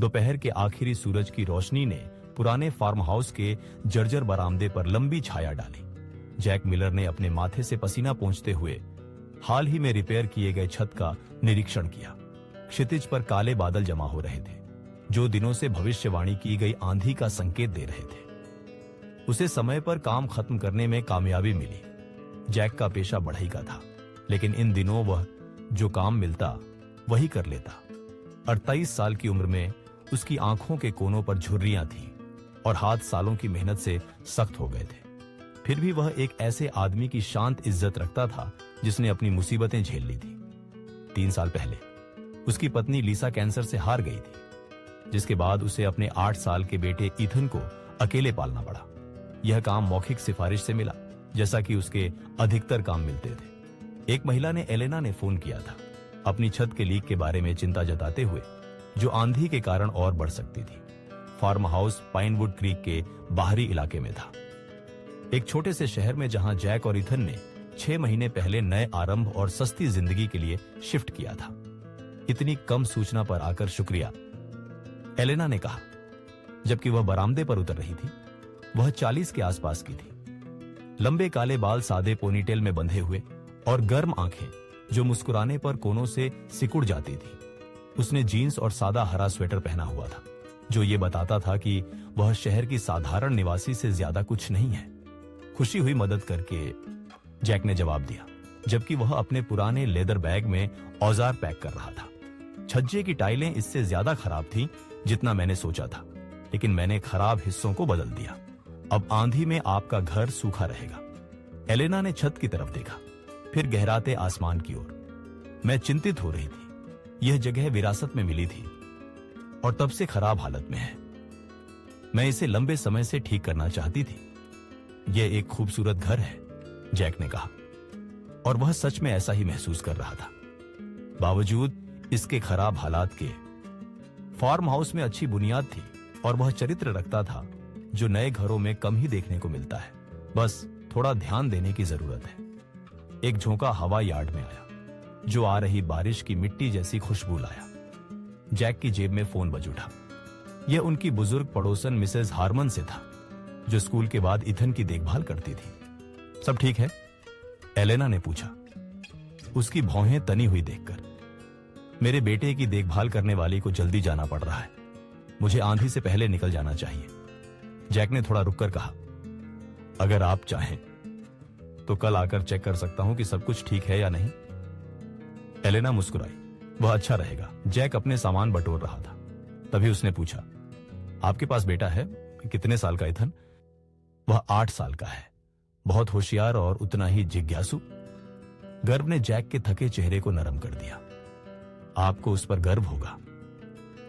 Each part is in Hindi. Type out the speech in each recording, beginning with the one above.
दोपहर के आखिरी सूरज की रोशनी ने पुराने फार्म हाउस के जर्जर बरामदे पर लंबी छाया डाली। जैक मिलर ने अपने माथे से पसीना पोंछते हुए हाल ही में रिपेयर किए गए छत का निरीक्षण किया। क्षितिज पर काले बादल जमा हो रहे थे, जो दिनों से भविष्यवाणी की गई आंधी का संकेत दे रहे थे। उसे समय पर काम खत्म करने में कामयाबी मिली। जैक का पेशा बढ़ई का था, लेकिन इन दिनों वह जो काम मिलता वही कर लेता। 28 साल की उम्र में उसकी आंखों के कोनों पर झुर्रियां थीं और हाथ सालों की मेहनत से सख्त हो गए थे। फिर भी वह एक ऐसे आदमी की शांत इज्जत रखता था जिसने अपनी मुसीबतें झेल ली थी। 3 साल पहले उसकी पत्नी लीसा कैंसर से हार गई थी, जिसके बाद उसे अपने 8 साल के बेटे ईथन को अकेले पालना पड़ा। यह काम मौखिक सिफारिश से मिला, जैसा कि उसके अधिकतर काम मिलते थे। एक महिला ने एलेना ने फोन किया था, अपनी छत के लीक के बारे में चिंता जताते हुए, जो आंधी के कारण और बढ़ सकती थी। फार्म हाउस पाइनवुड क्रीक के बाहरी इलाके में था, एक छोटे से शहर में जहां जैक और ईथन ने 6 महीने पहले नए आरंभ और सस्ती जिंदगी के लिए शिफ्ट किया था। इतनी कम सूचना पर आकर शुक्रिया, एलेना ने कहा, जबकि वह बरामदे पर उतर रही थी। वह 40 के आसपास की थी। लंबे काले बाल सादे पोनीटेल में बंधे हुए और गर्म आंखें जो मुस्कुराने पर कोनों से सिकुड़ जाती थी। उसने जीन्स और सादा हरा स्वेटर पहना हुआ था, जो ये बताता था कि वह शहर की साधारण निवासी से ज्यादा कुछ नहीं है। खुशी हुई मदद करके, जैक ने जवाब दिया, जबकि वह अपने पुराने लेदर बैग में औजार पैक कर रहा था। छज्जे की टाइलें इससे ज्यादा खराब थीं जितना मैंने सोचा था, लेकिन मैंने खराब हिस्सों को बदल दिया। अब आंधी में आपका घर सूखा रहेगा। एलेना ने छत की तरफ देखा, फिर गहराते आसमान की ओर। मैं चिंतित हो रही थी। यह जगह विरासत में मिली थी और तब से खराब हालत में है। मैं इसे लंबे समय से ठीक करना चाहती थी। यह एक खूबसूरत घर है, जैक ने कहा, और वह सच में ऐसा ही महसूस कर रहा था। बावजूद इसके खराब हालात के, फार्म हाउस में अच्छी बुनियाद थी और वह चरित्र रखता था जो नए घरों में कम ही देखने को मिलता है। बस थोड़ा ध्यान देने की जरूरत है। एक झोंका हवा यार्ड में आया, जो आ रही बारिश की मिट्टी जैसी खुशबू लाया। जैक की जेब में फोन बज उठा। यह उनकी बुजुर्ग पड़ोसन मिसेस हार्मन से था, जो स्कूल के बाद ईथन की देखभाल करती थी। सब ठीक है? एलेना ने पूछा, उसकी भौहें तनी हुई देखकर। मेरे बेटे की देखभाल करने वाली को जल्दी जाना पड़ रहा है। मुझे आंधी से पहले निकल जाना चाहिए। जैक ने थोड़ा रुककर कहा, अगर आप चाहें तो कल आकर चेक कर सकता हूं कि सब कुछ ठीक है या नहीं। एलेना मुस्कुराई। वह अच्छा रहेगा। जैक अपने सामान बटोर रहा था। तभी उसने पूछा, आपके पास बेटा है? कितने साल का ईथन? वह 8 साल का है, बहुत होशियार और उतना ही जिज्ञासु। गर्व ने जैक के थके चेहरे को नरम कर दिया। आपको उस पर गर्व होगा।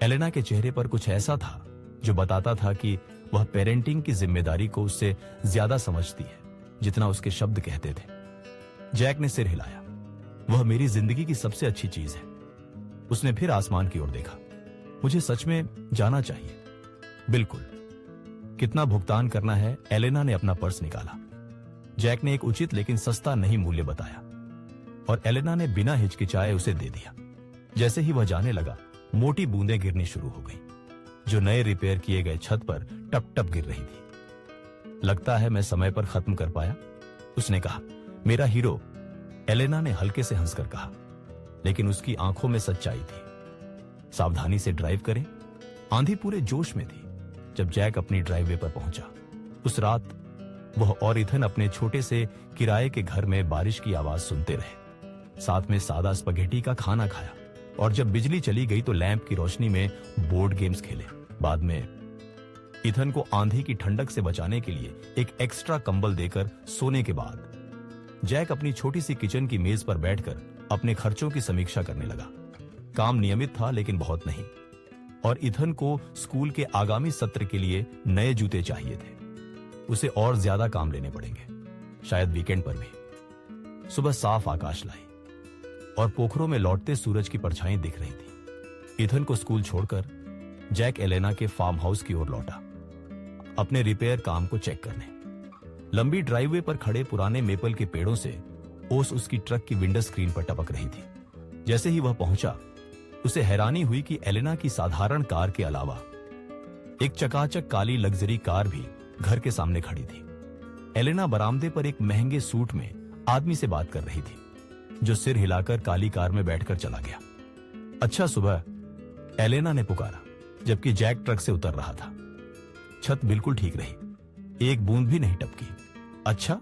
एलेना के चेहरे पर कुछ ऐसा था जो बताता था कि वह पेरेंटिंग की जिम्मेदारी को उससे ज्यादा समझती है जितना उसके शब्द कहते थे। जैक ने सिर हिलाया। वह मेरी जिंदगी की सबसे अच्छी चीज है। उसने फिर आसमान की ओर देखा। मुझे सच में जाना चाहिए। बिल्कुल। कितना भुगतान करना है? एलेना ने अपना पर्स निकाला। जैक ने एक उचित लेकिन सस्ता नहीं मूल्य बताया और एलेना ने बिना हिचकिचाए उसे दे दिया। जैसे ही वह जाने लगा, मोटी बूंदें गिरनी शुरू हो गई, जो नए रिपेयर किए गए छत पर टप टप गिर रही थी। लगता है मैं समय पर खत्म कर पाया, उसने कहा। मेरा हीरो, एलेना ने हल्के से हंसकर कहा, लेकिन उसकी आंखों में सच्चाई थी। सावधानी से ड्राइव करें। आंधी पूरे जोश में थी जब जैक अपनी ड्राइववे पर पहुंचा। उस रात वह और ईथन अपने छोटे से किराए के घर में बारिश की आवाज सुनते रहे, साथ में सादा स्पगेटी का खाना खाया और जब बिजली चली गई तो लैंप की रोशनी में बोर्ड गेम्स खेले। बाद में ईथन को आंधी की ठंडक से बचाने के लिए एक एक्स्ट्रा कंबल देकर सोने के बाद जैक अपनी छोटी सी किचन की मेज पर बैठकर अपने खर्चों की समीक्षा करने लगा। काम नियमित था लेकिन बहुत नहीं, और ईथन को स्कूल के आगामी सत्र के लिए नए जूते चाहिए थे। उसे और ज्यादा काम लेने पड़ेंगे, शायद वीकेंड पर भी। सुबह साफ आकाश लाई और पोखरों में लौटते सूरज की परछाई दिख रही थी। ईथन को स्कूल छोड़कर जैक एलेना के फार्म हाउस की ओर लौटा, अपने रिपेयर काम को चेक करने। लंबी ड्राइववे पर खड़े पुराने मेपल के पेड़ों से ओस उसकी ट्रक की विंडो स्क्रीन पर टपक रही थी। जैसे ही वह पहुंचा, उसे हैरानी हुई कि एलेना की साधारण कार के अलावा एक चकाचक काली लग्जरी कार भी घर के सामने खड़ी थी। एलेना बरामदे पर एक महंगे सूट में आदमी से बात कर रही थी, जो सिर हिलाकर काली कार में बैठकर चला गया। अच्छा सुबह, एलेना ने पुकारा, जबकि जैक ट्रक से उतर रहा था। छत बिल्कुल ठीक रही, एक बूंद भी नहीं टपकी। अच्छा,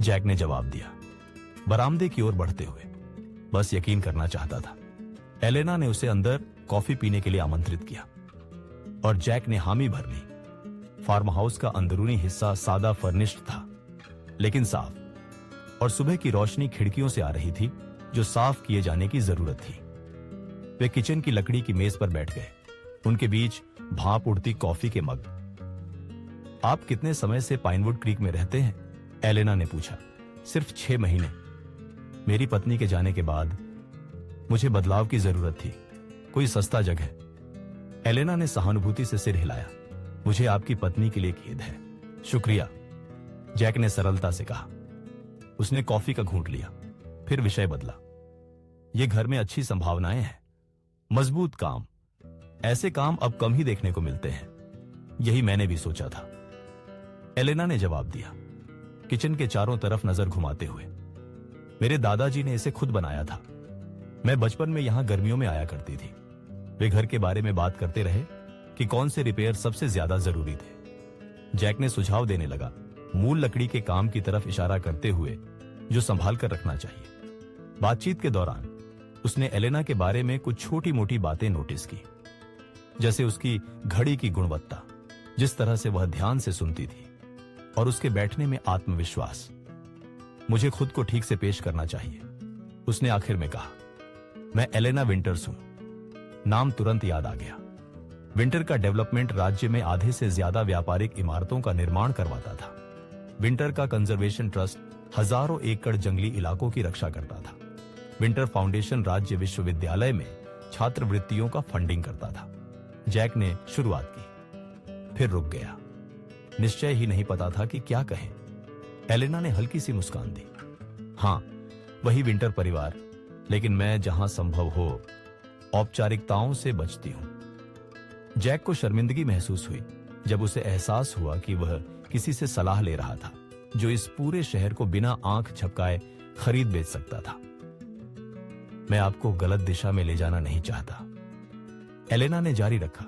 जैक ने जवाब दिया, बरामदे की ओर बढ़ते हुए। बस यकीन करना चाहता था। एलेना ने उसे अंदर कॉफी पीने के लिए आमंत्रित किया और जैक ने हामी भर ली। फार्म हाउस का अंदरूनी हिस्सा सादा फर्निश्ड था, लेकिन साफ, और सुबह की रोशनी खिड़कियों से आ रही थी, जो साफ किए जाने की जरूरत थी। वे किचन की लकड़ी की मेज पर बैठ गए, उनके बीच भाप उड़ती कॉफी के मग। आप कितने समय से पाइनवुड क्रीक में रहते हैं? एलेना ने पूछा। सिर्फ 6 महीने। मेरी पत्नी के जाने के बाद मुझे बदलाव की जरूरत थी, कोई सस्ता जगह। एलेना ने सहानुभूति से सिर हिलाया। मुझे आपकी पत्नी के लिए खेद है। शुक्रिया, जैक ने सरलता से कहा। उसने कॉफी का घूंट लिया, फिर विषय बदला। यह घर में अच्छी संभावनाएं हैं, मजबूत काम। ऐसे काम अब कम ही देखने को मिलते हैं। यही मैंने भी सोचा था, एलेना ने जवाब दिया, किचन के चारों तरफ नजर घुमाते हुए। मेरे दादाजी ने इसे खुद बनाया था। मैं बचपन में यहां गर्मियों में आया करती थी। वे घर के बारे में बात करते रहे कि कौन से रिपेयर सबसे ज्यादा जरूरी थे। जैक ने सुझाव देने लगा, मूल लकड़ी के काम की तरफ इशारा करते हुए, जो संभाल कर रखना चाहिए। बातचीत के दौरान उसने एलेना के बारे में कुछ छोटी मोटी बातें नोटिस की, जैसे उसकी घड़ी की गुणवत्ता, जिस तरह से वह ध्यान से सुनती थी, और उसके बैठने में आत्मविश्वास। मुझे खुद को ठीक से पेश करना चाहिए, उसने आखिर में कहा। मैं एलेना विंटर्स हूं। नाम तुरंत याद आ गया। विंटर का डेवलपमेंट राज्य में आधे से ज्यादा व्यापारिक इमारतों का निर्माण करवाता था। विंटर का कंजर्वेशन ट्रस्ट हजारों एकड़ जंगली इलाकों की रक्षा करता था। विंटर फाउंडेशन राज्य विश्वविद्यालय में छात्रवृत्तियों का फंडिंग करता था। जैक ने शुरुआत की, फिर रुक गया। निश्चय ही नहीं पता था कि क्या कहे। एलेना ने हल्की सी मुस्कान दी। हां, वही विंटर परिवार, लेकिन मैं जहां संभव हो औपचारिकताओं से बचती हूं। जैक को शर्मिंदगी महसूस हुई जब उसे एहसास हुआ कि वह किसी से सलाह ले रहा था, जो इस पूरे शहर को बिना आंख झपकाए खरीद बेच सकता था। मैं आपको गलत दिशा में ले जाना नहीं चाहता, एलेना ने जारी रखा।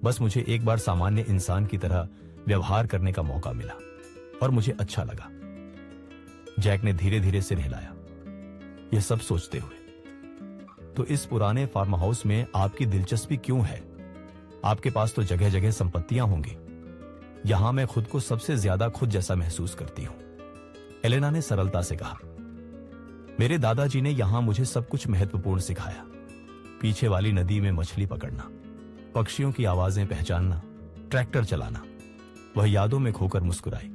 बस मुझे एक बार सामान्य इंसान की तरह व्यवहार करने का मौका मिला और मुझे अच्छा लगा। जैक ने धीरे धीरे सिर हिलाया, यह सब सोचते हुए। तो इस पुराने फार्म हाउस में आपकी दिलचस्पी क्यों है? आपके पास तो जगह जगह संपत्तियां होंगी। यहां मैं खुद को सबसे ज्यादा खुद जैसा महसूस करती हूं, एलेना ने सरलता से कहा। मेरे दादाजी ने यहां मुझे सब कुछ महत्वपूर्ण सिखाया। पीछे वाली नदी में मछली पकड़ना, पक्षियों की आवाजें पहचानना, ट्रैक्टर चलाना। वह यादों में खोकर मुस्कुराई।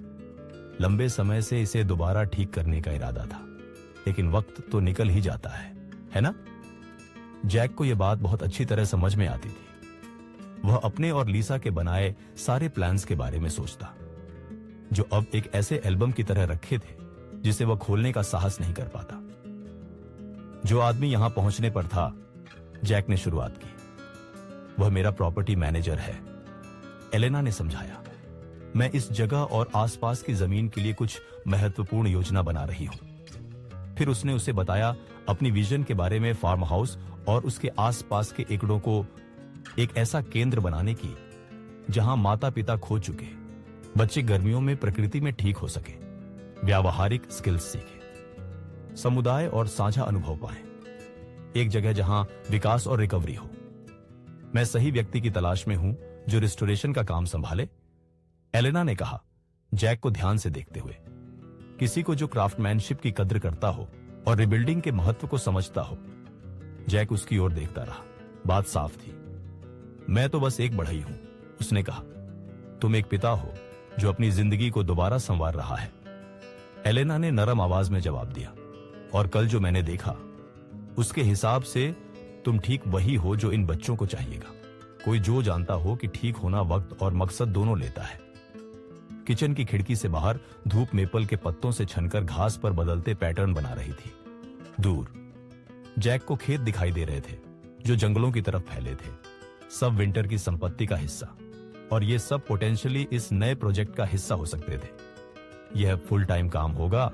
लंबे समय से इसे दोबारा ठीक करने का इरादा था, लेकिन वक्त तो निकल ही जाता है ना? जैक को यह बात बहुत अच्छी तरह समझ में आती थी। वह अपने और लीसा के बनाए सारे प्लान्स के बारे में सोचता, जो अब एक ऐसे एल्बम की तरह रखे थे जिसे वह खोलने का साहस नहीं कर पाता। जो आदमी यहां पहुंचने पर था, जैक ने शुरुआत की, वह मेरा प्रॉपर्टी मैनेजर है, एलेना ने समझाया। मैं इस जगह और आसपास की जमीन के लिए कुछ महत्वपूर्ण योजना बना रही हूं। फिर उसने उसे बताया अपनी विजन के बारे में, फार्म हाउस और उसके आसपास के एकड़ों को एक ऐसा केंद्र बनाने की जहां माता पिता खो चुके बच्चे गर्मियों में प्रकृति में ठीक हो सके, व्यावहारिक स्किल्स सीखे, समुदाय और साझा अनुभव पाएं। एक जगह जहां विकास और रिकवरी हो। मैं सही व्यक्ति की तलाश में हूं जो रिस्टोरेशन का काम संभाले, एलेना ने कहा, जैक को ध्यान से देखते हुए। किसी को जो क्राफ्टमैनशिप की कद्र करता हो और रिबिल्डिंग के महत्व को समझता हो। जैक उसकी ओर देखता रहा। बात साफ थी। मैं तो बस एक बढ़ई हूं, उसने कहा। तुम एक पिता हो जो अपनी जिंदगी को दोबारा संवार रहा है, एलेना ने नरम आवाज में जवाब दिया। और कल जो मैंने देखा, उसके हिसाब से तुम ठीक वही हो जो इन बच्चों को चाहिएगा। कोई जो जानता हो कि ठीक होना वक्त और मकसद दोनों लेता है। किचन की खिड़की से बाहर धूप मेपल के पत्तों से छनकर घास पर बदलते पैटर्न बना रही थी। दूर जैक को खेत दिखाई दे रहे थे, जो जंगलों की तरफ फैले थे, सब विंटर की संपत्ति का हिस्सा, और ये सब पोटेंशियली इस नए प्रोजेक्ट का हिस्सा हो सकते थे। यह फुल टाइम काम होगा,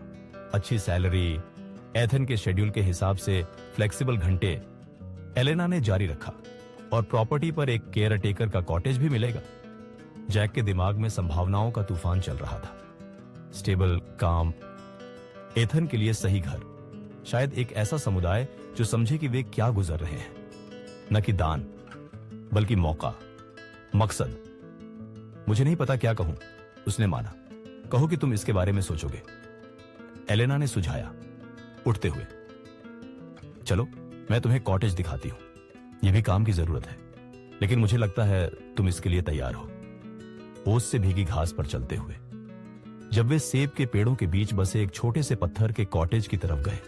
अच्छी सैलरी, एथन के शेड्यूल के हिसाब से फ्लेक्सिबल घंटे। एलेना ने जारी रखा, और प्रॉपर्टी पर एक केयर टेकर का कॉटेज भी मिलेगा। जैक के दिमाग में संभावनाओं का तूफान चल रहा था। स्टेबल, काम, एथन के लिए सही घर, शायद एक ऐसा समुदाय जो समझे कि वे क्या गुजर रहे हैं, न कि दान बल्कि मौका, मकसद। मुझे नहीं पता क्या कहूं, उसने माना। कहो कि तुम इसके बारे में सोचोगे, एलेना ने सुझाया, उठते हुए। चलो, मैं तुम्हें कॉटेज दिखाती हूं। यह भी काम की जरूरत है, लेकिन मुझे लगता है तुम इसके लिए तैयार हो। ओस से भीगी घास पर चलते हुए जब वे सेब के पेड़ों के बीच बसे एक छोटे से पत्थर के कॉटेज की तरफ गए,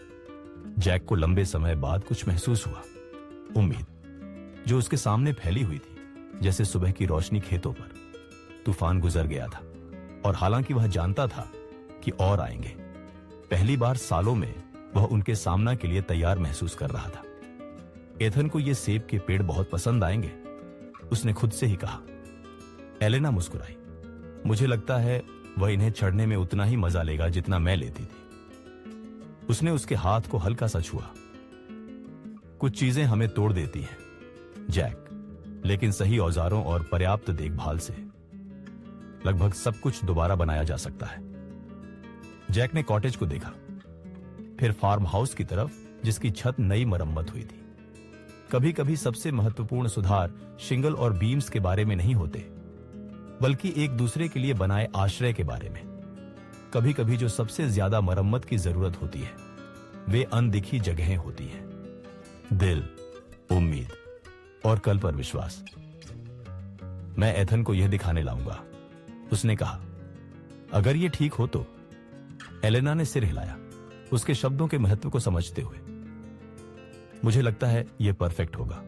जैक को लंबे समय बाद कुछ महसूस हुआ। उम्मीद, जो उसके सामने फैली हुई थी, जैसे सुबह की रोशनी खेतों पर। तूफान गुजर गया था, और हालांकि वह जानता था कि और आएंगे, पहली बार सालों में वह उनके सामना के लिए तैयार महसूस कर रहा था। एथन को ये सेब के पेड़ बहुत पसंद आएंगे, उसने खुद से ही कहा। एलेना मुस्कुराई। मुझे लगता है वह इन्हें चढ़ने में उतना ही मजा लेगा जितना मैं लेती थी। उसने उसके हाथ को हल्का सा छुआ। कुछ चीजें हमें तोड़ देती हैं, जैक, लेकिन सही औजारों और पर्याप्त देखभाल से लगभग सब कुछ दोबारा बनाया जा सकता है। जैक ने कॉटेज को देखा, फिर फार्म हाउस की तरफ, जिसकी छत नई मरम्मत हुई थी। कभी कभी सबसे महत्वपूर्ण सुधार शिंगल और बीम्स के बारे में नहीं होते, बल्कि एक दूसरे के लिए बनाए आश्रय के बारे में। कभी कभी जो सबसे ज्यादा मरम्मत की जरूरत होती है, वे अनदिखी जगहें होती हैं। दिल, उम्मीद और कल पर विश्वास। मैं एथन को यह दिखाने लाऊंगा, उसने कहा। अगर यह ठीक हो तो। एलेना ने सिर हिलाया, उसके शब्दों के महत्व को समझते हुए। मुझे लगता है यह परफेक्ट होगा।